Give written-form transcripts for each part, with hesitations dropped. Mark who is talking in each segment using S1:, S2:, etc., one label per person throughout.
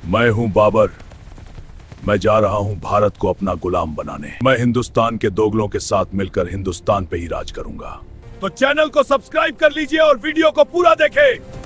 S1: मैं हूं बाबर। मैं जा रहा हूं भारत को अपना गुलाम बनाने। मैं हिंदुस्तान के दोगलों के साथ मिलकर हिंदुस्तान पे ही राज करूंगा। तो चैनल को सब्सक्राइब कर लीजिए और वीडियो को पूरा देखें।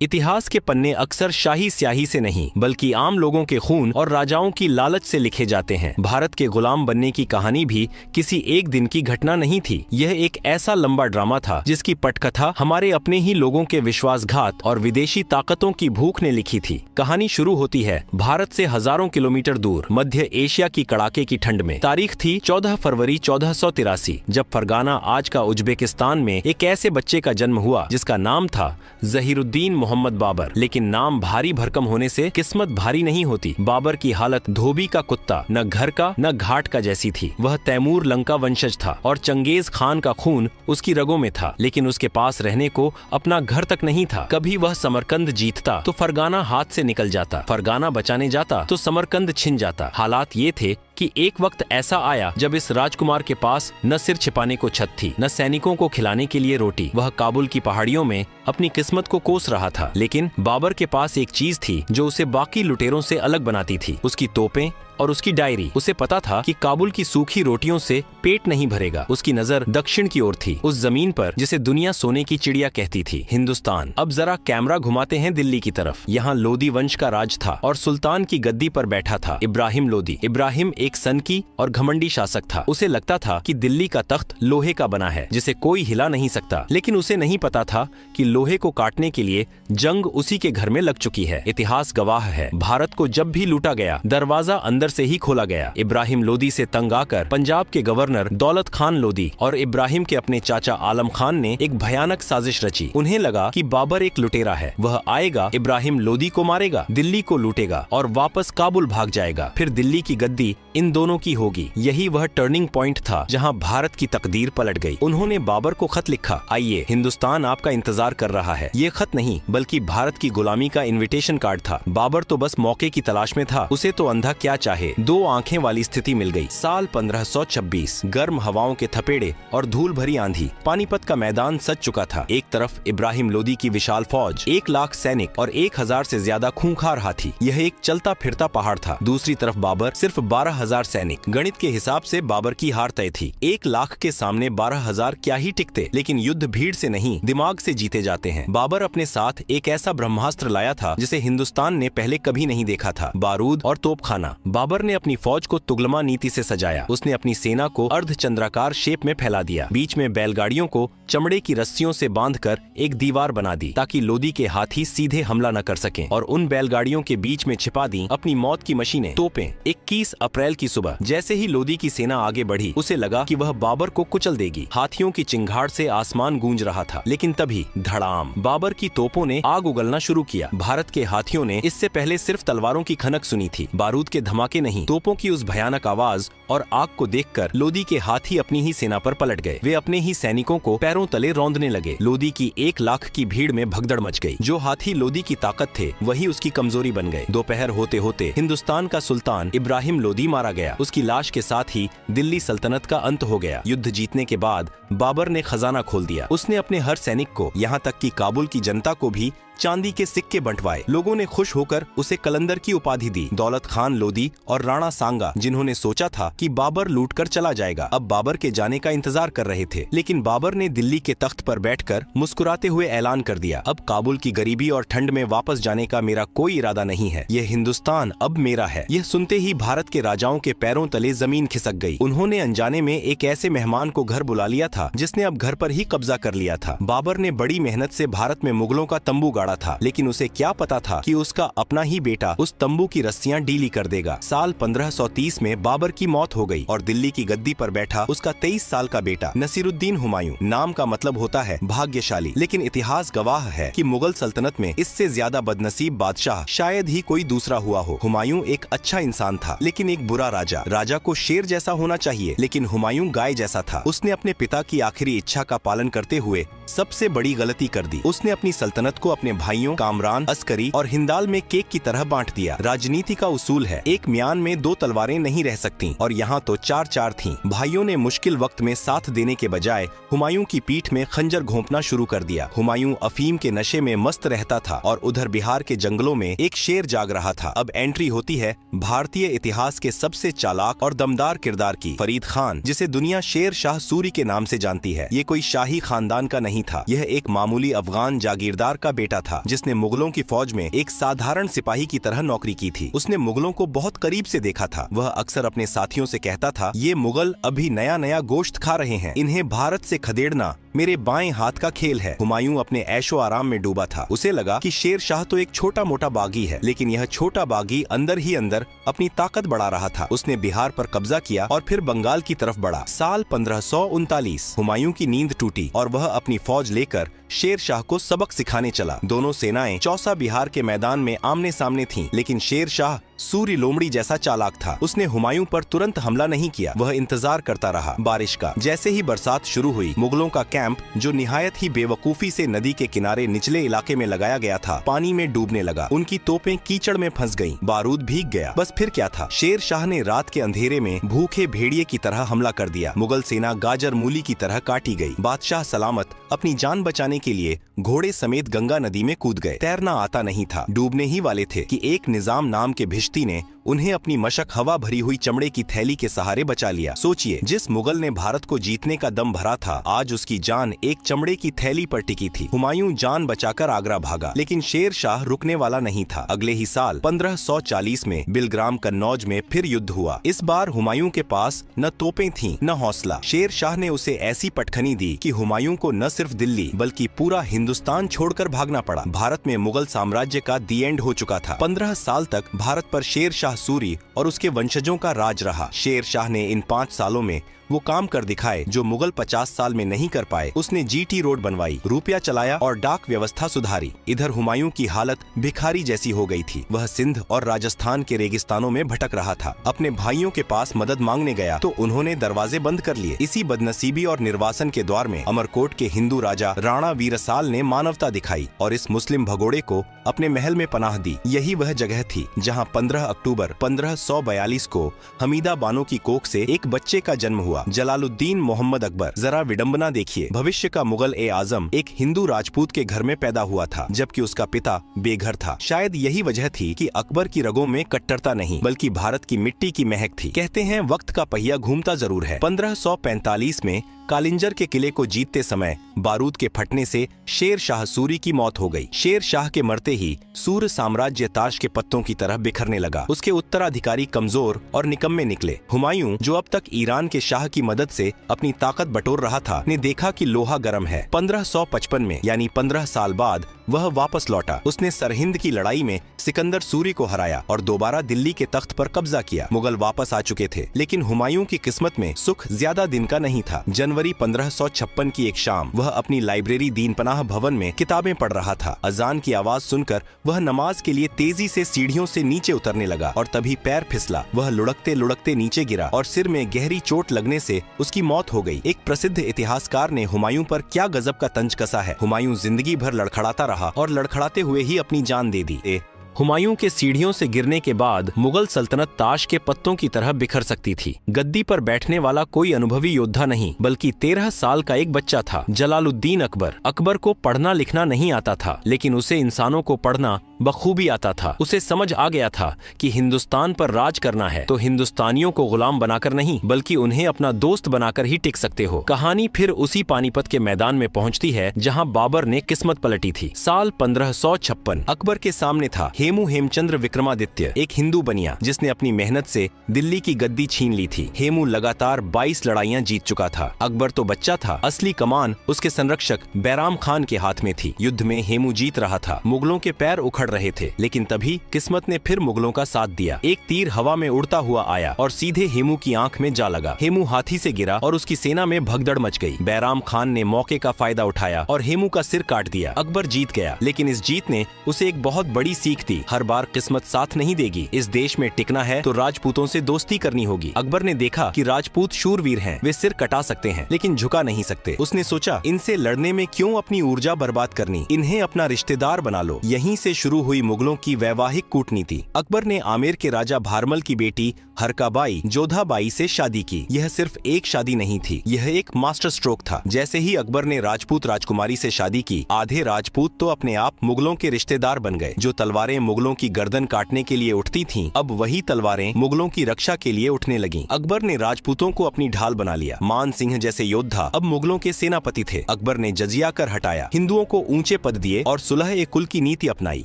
S2: इतिहास के पन्ने अक्सर शाही स्याही से नहीं बल्कि आम लोगों के खून और राजाओं की लालच से लिखे जाते हैं। भारत के गुलाम बनने की कहानी भी किसी एक दिन की घटना नहीं थी। यह एक ऐसा लंबा ड्रामा था जिसकी पटकथा हमारे अपने ही लोगों के विश्वासघात और विदेशी ताकतों की भूख ने लिखी थी। कहानी शुरू होती है भारत से हजारों किलोमीटर दूर मध्य एशिया की कड़ाके की ठंड में। तारीख थी 14 फरवरी 1483, जब फरगाना आज का उज्बेकिस्तान में एक ऐसे बच्चे का जन्म हुआ जिसका नाम था जहीरुद्दीन मोहम्मद बाबर। लेकिन नाम भारी भरकम होने से किस्मत भारी नहीं होती। बाबर की हालत धोबी का कुत्ता, न घर का न घाट का जैसी थी। वह तैमूर लंका वंशज था और चंगेज खान का खून उसकी रगों में था, लेकिन उसके पास रहने को अपना घर तक नहीं था। कभी वह समरकंद जीतता तो फरगाना हाथ से निकल जाता, फरगाना बचाने जाता तो समरकंद छिन जाता। हालात ये थे कि एक वक्त ऐसा आया जब इस राजकुमार के पास न सिर छिपाने को छत थी, न सैनिकों को खिलाने के लिए रोटी। वह काबुल की पहाड़ियों में अपनी किस्मत को कोस रहा था। लेकिन बाबर के पास एक चीज थी जो उसे बाकी लुटेरों से अलग बनाती थी, उसकी तोपें और उसकी डायरी। उसे पता था कि काबुल की सूखी रोटियों से पेट नहीं भरेगा। उसकी नजर दक्षिण की ओर थी, उस जमीन पर जिसे दुनिया सोने की चिड़िया कहती थी, हिंदुस्तान। अब जरा कैमरा घुमाते हैं दिल्ली की तरफ। यहाँ लोदी वंश का राज था और सुल्तान की गद्दी पर बैठा था इब्राहिम लोदी। इब्राहिम एक सनकी और घमंडी शासक था। उसे लगता था कि दिल्ली का तख्त लोहे का बना है जिसे कोई हिला नहीं सकता। लेकिन उसे नहीं पता था कि लोहे को काटने के लिए जंग उसी के घर में लग चुकी है। इतिहास गवाह है, भारत को जब भी लूटा गया दरवाजा अंदर से ही खोला गया। इब्राहिम लोदी से तंग आकर पंजाब के गवर्नर दौलत खान लोदी और इब्राहिम के अपने चाचा आलम खान ने एक भयानक साजिश रची। उन्हें लगा कि बाबर एक लुटेरा है, वह आएगा, इब्राहिम लोदी को मारेगा, दिल्ली को लूटेगा और वापस काबुल भाग जाएगा। फिर दिल्ली की गद्दी इन दोनों की होगी। यही वह टर्निंग पॉइंट था जहां भारत की तकदीर पलट गई। उन्होंने बाबर को खत लिखा, आइए हिंदुस्तान आपका इंतजार कर रहा है। ये खत नहीं बल्कि भारत की गुलामी का इन्विटेशन कार्ड था। बाबर तो बस मौके की तलाश में था। उसे तो अंधा क्या चाहे, दो आंखें वाली स्थिति मिल गई। साल 1526, गर्म हवाओं के थपेड़े और धूल भरी आंधी। पानीपत का मैदान सज चुका था। एक तरफ इब्राहिम लोदी की विशाल फौज, 1 लाख सैनिक और 1000 से ज्यादा खूंखार हाथी। यह एक चलता फिरता पहाड़ था। दूसरी तरफ बाबर, सिर्फ 12,000 सैनिक। गणित के हिसाब से बाबर की हार तय थी। 1 लाख के सामने 12,000 क्या ही टिकते। लेकिन युद्ध भीड़ से नहीं, दिमाग से जीते जाते हैं। बाबर अपने साथ एक ऐसा ब्रह्मास्त्र लाया था जिसे हिंदुस्तान ने पहले कभी नहीं देखा था, बारूद और तोपखाना। बाबर ने अपनी फौज को तुगलमा नीति से सजाया। उसने अपनी सेना को अर्धचंद्राकार शेप में फैला दिया। बीच में बैलगाड़ियों को चमड़े की रस्सियों से बांधकर एक दीवार बना दी ताकि लोदी के हाथी सीधे हमला न कर सकें, और उन बैलगाड़ियों के बीच में छिपा दी अपनी मौत की मशीनें, तोपें। 21 अप्रैल की सुबह जैसे ही लोदी की सेना आगे बढ़ी, उसे लगा कि वह बाबर को कुचल देगी। हाथियों की चिंगाड़ से आसमान गूंज रहा था। लेकिन तभी धड़ाम, बाबर की तोपों ने आग उगलना शुरू किया। भारत के हाथियों ने इससे पहले सिर्फ तलवारों की खनक सुनी थी, बारूद के धमाके नहीं। तोपों की उस भयानक आवाज और आग को देखकर लोदी के हाथी अपनी ही सेना पर पलट गए। वे अपने ही सैनिकों को पैरों तले रौंदने लगे। लोदी की 1 लाख की भीड़ में भगदड़ मच गई। जो हाथी लोदी की ताकत थे वही उसकी कमजोरी बन गए। दोपहर होते होते हिंदुस्तान का सुल्तान इब्राहिम लोदी मारा गया। उसकी लाश के साथ ही दिल्ली सल्तनत का अंत हो गया। युद्ध जीतने के बाद बाबर ने खजाना खोल दिया। उसने अपने हर सैनिक को, यहाँ तक कि काबुल की जनता को भी चांदी के सिक्के बंटवाए। लोगों ने खुश होकर उसे कलंदर की उपाधि दी। दौलत खान लोदी और राणा सांगा, जिन्होंने सोचा था कि बाबर लूटकर चला जाएगा, अब बाबर के जाने का इंतजार कर रहे थे। लेकिन बाबर ने दिल्ली के तख्त पर बैठकर मुस्कुराते हुए ऐलान कर दिया, अब काबुल की गरीबी और ठंड में वापस जाने का मेरा कोई इरादा नहीं है। यह हिंदुस्तान अब मेरा है। यह सुनते ही भारत के राजाओं के पैरों तले जमीन खिसक गई। उन्होंने अनजाने में एक ऐसे मेहमान को घर बुला लिया था जिसने अब घर पर ही कब्जा कर लिया था। बाबर ने बड़ी मेहनत से भारत में मुगलों का तंबू गाड़ा था, लेकिन उसे क्या पता था कि उसका अपना ही बेटा उस तंबू की रस्सियां ढीली कर देगा। साल 1530 में बाबर की मौत हो गई और दिल्ली की गद्दी पर बैठा उसका 23 साल का बेटा नसीरुद्दीन हुमायूं। नाम का मतलब होता है भाग्यशाली, लेकिन इतिहास गवाह है कि मुगल सल्तनत में इससे ज्यादा बदनसीब बादशाह शायद ही कोई दूसरा हुआ हो। हुमायूं एक अच्छा इंसान था, लेकिन एक बुरा राजा। राजा को शेर जैसा होना चाहिए, लेकिन हुमायूं गाय जैसा था। उसने अपने पिता की आखिरी इच्छा का पालन करते हुए सबसे बड़ी गलती कर दी। उसने अपनी सल्तनत को अपने भाइयों कामरान, अस्करी और हिंदाल में केक की तरह बांट दिया। राजनीति का उसूल है, एक म्यान में दो तलवारें नहीं रह सकती, और यहाँ तो चार चार थीं। भाइयों ने मुश्किल वक्त में साथ देने के बजाय हुमायूं की पीठ में खंजर घोंपना शुरू कर दिया। हुमायूं अफीम के नशे में मस्त रहता था और उधर बिहार के जंगलों में एक शेर जाग रहा था। अब एंट्री होती है भारतीय इतिहास के सबसे चालाक और दमदार किरदार की, फरीद खान, जिसे दुनिया शेर शाह सूरी के नाम से जानती है। ये कोई शाही खानदान का नहीं था, यह एक मामूली अफगान जागीरदार का बेटा था जिसने मुगलों की फौज में एक साधारण सिपाही की तरह नौकरी की थी। उसने मुगलों को बहुत करीब से देखा था। वह अक्सर अपने साथियों से कहता था, ये मुगल अभी नया नया गोश्त खा रहे हैं, इन्हें भारत से खदेड़ना मेरे बाएं हाथ का खेल है। हुमायूं अपने ऐशो आराम में डूबा था। उसे लगा कि शेर शाह तो एक छोटा मोटा बागी है, लेकिन यह छोटा बागी अंदर ही अंदर अपनी ताकत बढ़ा रहा था। उसने बिहार पर कब्जा किया और फिर बंगाल की तरफ बढ़ा। साल 1539 हुमायूं की नींद टूटी और वह अपनी फौज लेकर शेर शाह को सबक सिखाने चला। दोनों सेनाएं चौसा बिहार के मैदान में आमने सामने थीं, लेकिन शेर शाह सूरी लोमड़ी जैसा चालाक था। उसने हुमायूं पर तुरंत हमला नहीं किया, वह इंतजार करता रहा बारिश का। जैसे ही बरसात शुरू हुई, मुगलों का कैंप, जो निहायत ही बेवकूफी से नदी के किनारे निचले इलाके में लगाया गया था, पानी में डूबने लगा। उनकी तोपें कीचड़ में फंस गईं, बारूद भीग गया। बस फिर क्या था, शेर शाह ने रात के अंधेरे में भूखे भेड़िए की तरह हमला कर दिया। मुगल सेना गाजर मूली की तरह काटी गई। बादशाह सलामत अपनी जान बचाने के लिए घोड़े समेत गंगा नदी में कूद गए। तैरना आता नहीं था, डूबने ही वाले थे कि एक निजाम नाम के भिश्ती ने उन्हें अपनी मशक हवा भरी हुई चमड़े की थैली के सहारे बचा लिया। सोचिए, जिस मुगल ने भारत को जीतने का दम भरा था, आज उसकी जान एक चमड़े की थैली पर टिकी थी। हुमायूं जान बचाकर आगरा भागा, लेकिन शेर शाह रुकने वाला नहीं था। अगले ही साल 1540 में बिलग्राम कन्नौज में फिर युद्ध हुआ। इस बार हुमायूं के पास न तोपें थीं न हौसला। शेर शाह ने उसे ऐसी पटखनी दी कि हुमायूं को न सिर्फ दिल्ली बल्कि पूरा हिंदुस्तान छोड़कर भागना पड़ा। भारत में मुगल साम्राज्य का दी एंड हो चुका था। 15 साल तक भारत पर शेर शाह सूरी और उसके वंशजों का राज रहा। शेर शाह ने इन 5 सालों में वो काम कर दिखाए जो मुगल 50 साल में नहीं कर पाए। उसने जीटी रोड बनवाई, रुपया चलाया और डाक व्यवस्था सुधारी। इधर हुमायूं की हालत भिखारी जैसी हो गई थी। वह सिंध और राजस्थान के रेगिस्तानों में भटक रहा था। अपने भाइयों के पास मदद मांगने गया तो उन्होंने दरवाजे बंद कर लिए। इसी बदनसीबी और निर्वासन के द्वार में अमरकोट के हिंदू राजा राणा वीरसाल ने मानवता दिखाई और इस मुस्लिम भगोड़े को अपने महल में पनाह दी। यही वह जगह थी जहाँ 15 अक्टूबर 1542 को हमीदा बानो की कोख से एक बच्चे का जन्म हुआ, जलालुद्दीन मोहम्मद अकबर। जरा विडंबना देखिए, भविष्य का मुगल ए आजम एक हिंदू राजपूत के घर में पैदा हुआ था, जबकि उसका पिता बेघर था। शायद यही वजह थी कि अकबर की रगों में कट्टरता नहीं बल्कि भारत की मिट्टी की महक थी। कहते हैं वक्त का पहिया घूमता जरूर है। 1545 में कालिंजर के किले को जीतते समय बारूद के फटने से शेर शाह सूरी की मौत हो गई। शेर शाह के मरते ही सूर्य साम्राज्य ताश के पत्तों की तरह बिखरने लगा। उसके उत्तराधिकारी कमजोर और निकम्मे निकले। हुमायूं, जो अब तक ईरान के शाह की मदद से अपनी ताकत बटोर रहा था, ने देखा कि लोहा गर्म है। 1555 में यानी 15 साल बाद वह वापस लौटा। उसने सरहिंद की लड़ाई में सिकंदर सूरी को हराया और दोबारा दिल्ली के तख्त पर कब्जा किया। मुगल वापस आ चुके थे, लेकिन हुमायूं की किस्मत में सुख ज्यादा दिन का नहीं था। जनवरी 1556 की एक शाम वह अपनी लाइब्रेरी दीनपनाह भवन में किताबें पढ़ रहा था। अजान की आवाज सुनकर वह नमाज के लिए तेजी से सीढ़ियों से नीचे उतरने लगा और तभी पैर फिसला। वह लुढ़कते लुढ़कते नीचे गिरा और सिर में गहरी चोट लगने से उसकी मौत हो गई। एक प्रसिद्ध इतिहासकार ने हुमायूं पर क्या गजब का तंज कसा है। हुमायूं जिंदगी भर लड़खड़ाता रहा और लड़खड़ाते हुए ही अपनी जान दे दी। हुमायूं के सीढ़ियों से गिरने के बाद मुगल सल्तनत ताश के पत्तों की तरह बिखर सकती थी। गद्दी पर बैठने वाला कोई अनुभवी योद्धा नहीं बल्कि 13 साल का एक बच्चा था, जलालुद्दीन अकबर। अकबर को पढ़ना लिखना नहीं आता था, लेकिन उसे इंसानों को पढ़ना बखूबी आता था। उसे समझ आ गया था कि हिंदुस्तान पर राज करना है तो हिंदुस्तानियों को गुलाम बनाकर नहीं बल्कि उन्हें अपना दोस्त बनाकर ही टिक सकते हो। कहानी फिर उसी पानीपत के मैदान में पहुंचती है जहां बाबर ने किस्मत पलटी थी। साल 1556 अकबर के सामने था हेमू हेमचंद्र विक्रमादित्य, एक हिंदू बनिया जिसने अपनी मेहनत से दिल्ली की गद्दी छीन ली थी। हेमू लगातार 22 लड़ाइयां जीत चुका था। अकबर तो बच्चा था, असली कमान उसके संरक्षक बैराम खान के हाथ में थी। युद्ध में हेमू जीत रहा था, मुगलों के पैर उखड़ लड़ रहे थे, लेकिन तभी किस्मत ने फिर मुगलों का साथ दिया। एक तीर हवा में उड़ता हुआ आया और सीधे हेमू की आंख में जा लगा। हेमू हाथी से गिरा और उसकी सेना में भगदड़ मच गई। बैराम खान ने मौके का फायदा उठाया और हेमू का सिर काट दिया। अकबर जीत गया, लेकिन इस जीत ने उसे एक बहुत बड़ी सीख दी। हर बार किस्मत साथ नहीं देगी। इस देश में टिकना है तो राजपूतों से दोस्ती करनी होगी। अकबर ने देखा कि राजपूत शूरवीर हैं, वे सिर कटा सकते हैं लेकिन झुका नहीं सकते। उसने सोचा, इनसे लड़ने में क्यों अपनी ऊर्जा बर्बाद करनी, इन्हें अपना रिश्तेदार बना लो। यहीं से शुरू हुई मुगलों की वैवाहिक कूटनीति। अकबर ने आमेर के राजा भारमल की बेटी हरकाबाई जोधाबाई से शादी की। यह सिर्फ एक शादी नहीं थी, यह एक मास्टर स्ट्रोक था। जैसे ही अकबर ने राजपूत राजकुमारी से शादी की, आधे राजपूत तो अपने आप मुगलों के रिश्तेदार बन गए। जो तलवारें मुगलों की गर्दन काटने के लिए उठती थीं, अब वही तलवारें मुगलों की रक्षा के लिए उठने लगीं। अकबर ने राजपूतों को अपनी ढाल बना लिया। मान सिंह जैसे योद्धा अब मुगलों के सेनापति थे। अकबर ने जजिया कर हटाया, हिंदुओं को ऊंचे पद दिए और सुलह ए कुल की नीति अपनाई।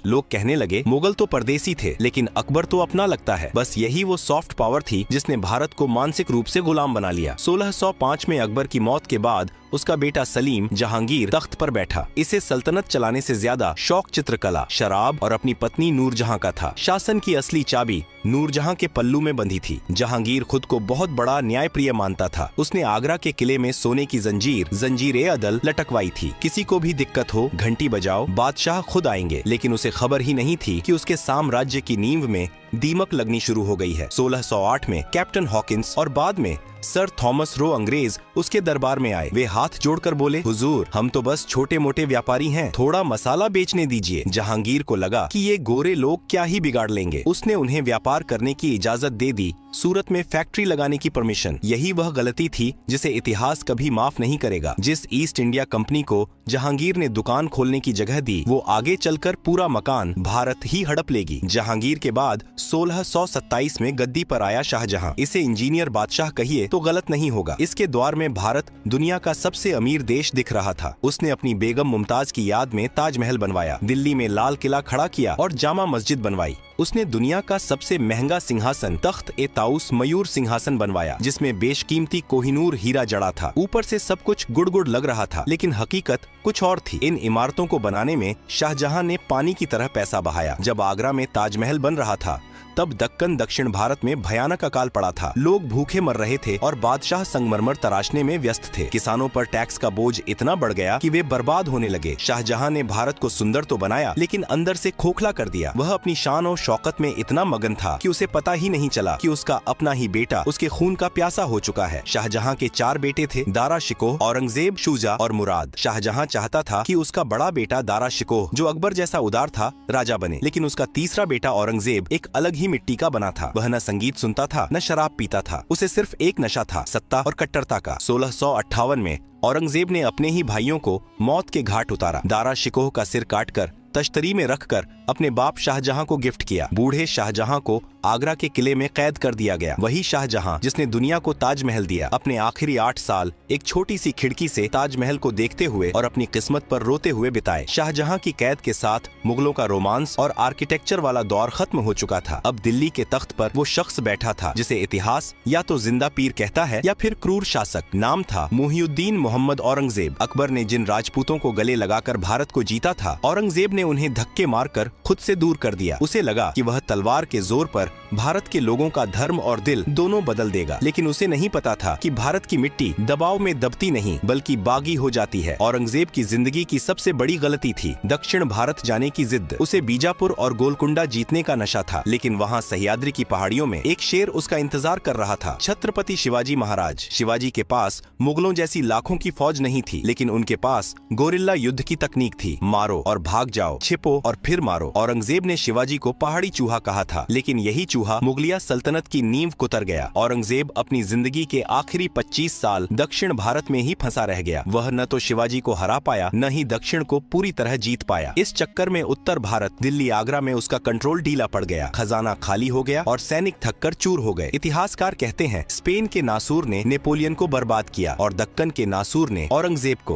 S2: लोग कहने लगे, मुगल तो परदेसी थे, लेकिन अकबर तो अपना लगता है। बस यही वो सॉफ्ट पावर थी जिसने भारत को मानसिक रूप से गुलाम बना लिया। 1605 में अकबर की मौत के बाद उसका बेटा सलीम जहांगीर तख्त पर बैठा। इसे सल्तनत चलाने से ज्यादा शौक चित्रकला, शराब और अपनी पत्नी नूरजहां का था। शासन की असली चाबी नूरजहां के पल्लू में बंधी थी। जहांगीर खुद को बहुत बड़ा न्यायप्रिय मानता था। उसने आगरा के किले में सोने की जंजीर अदल लटकवाई थी। किसी को भी दिक्कत हो, घंटी बजाओ, बादशाह खुद आएंगे। लेकिन उसे खबर ही नहीं थी कि उसके साम्राज्य की नींव में दीमक लगनी शुरू हो गई है। 1608 में कैप्टन हॉकिंस और बाद में सर थॉमस रो अंग्रेज उसके दरबार में आए। वे हाथ जोड़कर बोले, हुजूर, हम तो बस छोटे मोटे व्यापारी हैं, थोड़ा मसाला बेचने दीजिए। जहांगीर को लगा कि ये गोरे लोग क्या ही बिगाड़ लेंगे। उसने उन्हें व्यापार करने की इजाजत दे दी, सूरत में फैक्ट्री लगाने की परमिशन। यही वह गलती थी जिसे इतिहास कभी माफ नहीं करेगा। जिस ईस्ट इंडिया कंपनी को जहांगीर ने दुकान खोलने की जगह दी, वो आगे चलकर पूरा मकान भारत ही हड़प लेगी। जहांगीर के बाद 1627 में गद्दी पर आया शाहजहां। इसे इंजीनियर बादशाह कहिए तो गलत नहीं होगा। इसके द्वार में भारत दुनिया का सबसे अमीर देश दिख रहा था। उसने अपनी बेगम मुमताज की याद में ताजमहल बनवाया, दिल्ली में लाल किला खड़ा किया और जामा मस्जिद बनवाई। उसने दुनिया का सबसे महंगा सिंहासन तख्त ए ताउस मयूर सिंहासन बनवाया, जिसमें बेशकीमती कोहिनूर हीरा जड़ा था। ऊपर से सब कुछ गुड़ गुड़ लग रहा था, लेकिन हकीकत कुछ और थी। इन इमारतों को बनाने में शाहजहां ने पानी की तरह पैसा बहाया। जब आगरा में ताजमहल बन रहा था, तब दक्कन दक्षिण भारत में भयानक अकाल पड़ा था। लोग भूखे मर रहे थे और बादशाह संगमरमर तराशने में व्यस्त थे। किसानों पर टैक्स का बोझ इतना बढ़ गया कि वे बर्बाद होने लगे। शाहजहां ने भारत को सुंदर तो बनाया, लेकिन अंदर से खोखला कर दिया। वह अपनी शान और शौकत में इतना मगन था कि उसे पता ही नहीं चला कि उसका अपना ही बेटा उसके खून का प्यासा हो चुका है। शाहजहां के 4 बेटे थे, दारा शिकोह, औरंगजेब, शुजा और मुराद। शाहजहां चाहता था कि उसका बड़ा बेटा दारा शिकोह, जो अकबर जैसा उदार था, राजा बने, लेकिन उसका तीसरा बेटा औरंगजेब एक अलग ही मिट्टी का बना था। वह न संगीत सुनता था, न शराब पीता था। उसे सिर्फ एक नशा था, सत्ता और कट्टरता का। 1658 में औरंगजेब ने अपने ही भाइयों को मौत के घाट उतारा। दारा शिकोह का सिर काटकर तश्तरी में रखकर अपने बाप शाहजहां को गिफ्ट किया। बूढ़े शाहजहां को आगरा के किले में कैद कर दिया गया। वही शाहजहां जिसने दुनिया को ताजमहल दिया, अपने आखिरी 8 साल एक छोटी सी खिड़की से ताजमहल को देखते हुए और अपनी किस्मत पर रोते हुए बिताए। शाहजहां की कैद के साथ मुगलों का रोमांस और आर्किटेक्चर वाला दौर खत्म हो चुका था। अब दिल्ली के तख्त पर वो शख्स बैठा था जिसे इतिहास या तो जिंदा पीर कहता है या फिर क्रूर शासक। नाम था मुहिउद्दीन मोहम्मद औरंगजेब। अकबर ने जिन राजपूतों को गले लगाकर भारत को जीता था, औरंगजेब ने उन्हें धक्के मारकर खुद से दूर कर दिया। उसे लगा कि वह तलवार के जोर पर भारत के लोगों का धर्म और दिल दोनों बदल देगा, लेकिन उसे नहीं पता था कि भारत की मिट्टी दबाव में दबती नहीं बल्कि बागी हो जाती है। औरंगजेब की जिंदगी की सबसे बड़ी गलती थी दक्षिण भारत जाने की जिद। उसे बीजापुर और गोलकुंडा जीतने का नशा था, लेकिन वहाँ सह्याद्री की पहाड़ियों में एक शेर उसका इंतजार कर रहा था, छत्रपति शिवाजी महाराज। शिवाजी के पास मुगलों जैसी लाखों की फौज नहीं थी, लेकिन उनके पास गोरिल्ला युद्ध की तकनीक थी। मारो और भाग जाओ, छिपो और फिर मारो। औरंगजेब ने शिवाजी को पहाड़ी चूहा कहा था, लेकिन यही चूहा मुगलिया सल्तनत की नींव कुतर गया। औरंगजेब अपनी जिंदगी के आखिरी 25 साल दक्षिण भारत में ही फंसा रह गया। वह न तो शिवाजी को हरा पाया, न ही दक्षिण को पूरी तरह जीत पाया। इस चक्कर में उत्तर भारत, दिल्ली, आगरा में उसका कंट्रोल ढीला पड़ गया, खजाना खाली हो गया और सैनिक थककर चूर हो गए। इतिहासकार कहते हैं, स्पेन के नासूर ने नेपोलियन को बर्बाद किया और दक्कन के नासूर मंसूर ने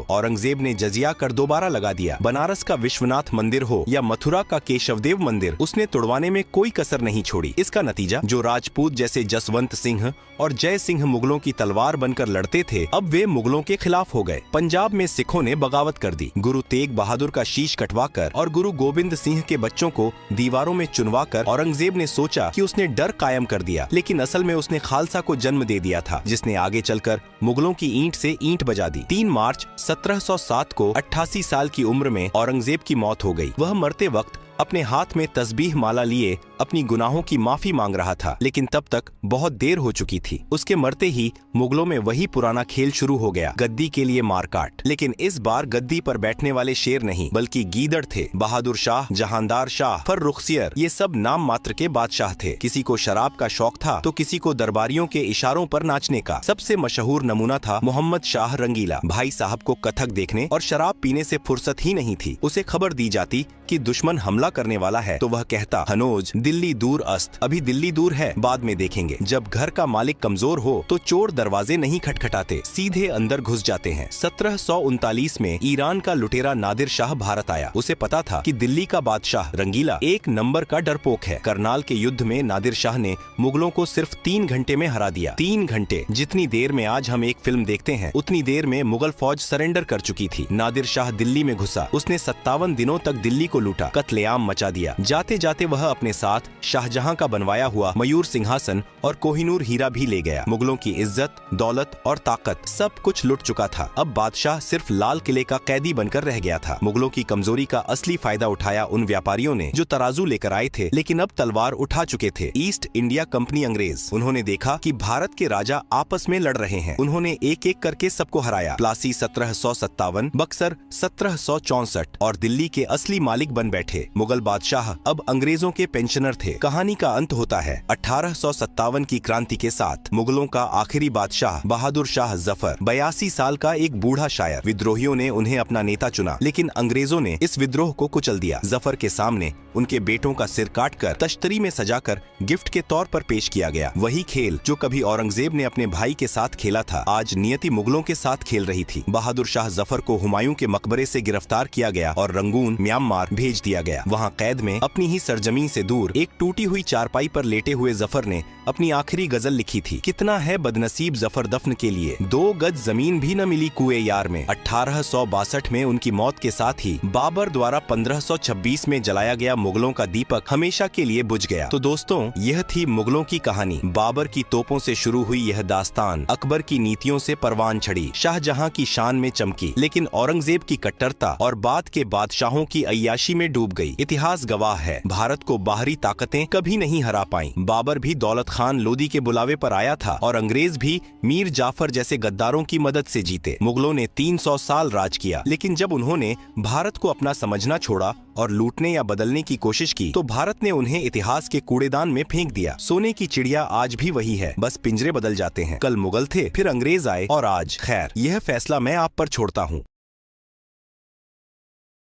S2: औरंगजेब ने जजिया कर दोबारा लगा दिया। बनारस का विश्वनाथ मंदिर हो या मथुरा का केशवदेव मंदिर, उसने तुड़वाने में कोई कसर नहीं छोड़ी। इसका नतीजा, जो राजपूत जैसे जसवंत सिंह और जय सिंह मुगलों की तलवार बनकर लड़ते थे, अब वे मुगलों के खिलाफ हो गए। पंजाब में सिखों ने बगावत कर दी। गुरु तेग बहादुर का शीश कटवाकर और गुरु गोविंद सिंह के बच्चों को दीवारों में चुनवाकर औरंगजेब ने सोचा कि उसने डर कायम कर दिया, लेकिन असल में उसने खालसा को जन्म दे दिया था, जिसने आगे चलकर मुगलों की ईंट से ईंट बजा दी। 3 मार्च 1707 को 88 साल की उम्र में औरंगजेब की मौत हो गई। वह मरते वक्त अपने हाथ में तस्बीह माला लिए अपनी गुनाहों की माफी मांग रहा था, लेकिन तब तक बहुत देर हो चुकी थी। उसके मरते ही मुगलों में वही पुराना खेल शुरू हो गया, गद्दी के लिए मारकाट। लेकिन इस बार गद्दी पर बैठने वाले शेर नहीं, बल्कि गीदड़ थे। बहादुर शाह, जहांदार शाह, फर्रुखसियर, ये सब नाम मात्र के बादशाह थे। किसी को शराब का शौक था तो किसी को दरबारियों के इशारों पर नाचने का। सबसे मशहूर नमूना था मोहम्मद शाह रंगीला। भाई साहब को कथक देखने और शराब पीने से फुर्सत ही नहीं थी। उसे खबर दी जाती कि दुश्मन हमला करने वाला है तो वह कहता, हनोज दिल्ली दूर अस्त, अभी दिल्ली दूर है, बाद में देखेंगे। जब घर का मालिक कमजोर हो तो चोर दरवाजे नहीं खटखटाते, सीधे अंदर घुस जाते हैं। 1739 में ईरान का लुटेरा नादिर शाह भारत आया। उसे पता था कि दिल्ली का बादशाह रंगीला एक नंबर का डरपोक है। करनाल के युद्ध में नादिर शाह ने मुगलों को सिर्फ 3 घंटे में हरा दिया। 3 घंटे, जितनी देर में आज हम एक फिल्म देखते हैं, उतनी देर में मुगल फौज सरेंडर कर चुकी थी। नादिर शाह दिल्ली में घुसा। उसने 57 दिनों तक दिल्ली को लूटा, कत्लेआम मचा दिया। जाते जाते वह अपने साथ शाहजहां का बनवाया हुआ मयूर सिंहासन और कोहिनूर हीरा भी ले गया। मुगलों की इज्जत, दौलत और ताकत सब कुछ लुट चुका था। अब बादशाह सिर्फ लाल किले का कैदी बनकर रह गया था। मुगलों की कमजोरी का असली फायदा उठाया उन व्यापारियों ने जो तराजू लेकर आए थे, लेकिन अब तलवार उठा चुके थे। ईस्ट इंडिया कंपनी अंग्रेज। उन्होंने देखा कि भारत के राजा आपस में लड़ रहे हैं। उन्होंने एक एक करके सबको हराया। प्लासी 1757, बक्सर 1764 और दिल्ली के असली मालिक बन बैठे। मुगल बादशाह अब अंग्रेजों के पेंशनर थे। कहानी का अंत होता है 1857 की क्रांति के साथ। मुगलों का आखिरी बादशाह बहादुर शाह जफर, 82 साल का एक बूढ़ा शायर। विद्रोहियों ने उन्हें अपना नेता चुना, लेकिन अंग्रेजों ने इस विद्रोह को कुचल दिया। जफर के सामने उनके बेटों का सिर काटकर तश्तरी में सजाकर गिफ्ट के तौर पर पेश किया गया। वही खेल जो कभी औरंगजेब ने अपने भाई के साथ खेला था, आज नियति मुगलों के साथ खेल रही थी। बहादुर शाह जफर को हुमायूं के मकबरे से गिरफ्तार किया गया और रंगून, म्यांमार भेज दिया गया। वहाँ कैद में अपनी ही सरजमीन से दूर एक टूटी हुई चारपाई पर लेटे हुए जफर ने अपनी आखिरी गजल लिखी थी। कितना है बदनसीब जफर दफन के लिए, 2 गज जमीन भी न मिली कुएं यार में। 1862 में उनकी मौत के साथ ही बाबर द्वारा 1526 में जलाया गया मुगलों का दीपक हमेशा के लिए बुझ गया। तो दोस्तों, यह थी मुगलों की कहानी। बाबर की तोपों से शुरू हुई यह दास्तान अकबर की नीतियों से परवान चढ़ी, शाहजहां की शान में चमकी, लेकिन औरंगजेब की कट्टरता और बाद के बादशाहों की अय्याशी में डूब गई। इतिहास गवाह है, भारत को बाहरी ताकतें कभी नहीं हरा पाईं। बाबर भी दौलत खान लोदी के बुलावे पर आया था और अंग्रेज भी मीर जाफर जैसे गद्दारों की मदद से जीते। मुगलों ने 300 साल राज किया, लेकिन जब उन्होंने भारत को अपना समझना छोड़ा और लूटने या बदलने की कोशिश की, तो भारत ने उन्हें इतिहास के कूड़ेदान में फेंक दिया। सोने की चिड़िया आज भी वही है, बस पिंजरे बदल जाते हैं। कल मुगल थे, फिर अंग्रेज आए और आज खैर, यह फैसला मैं आप पर छोड़ता हूँ।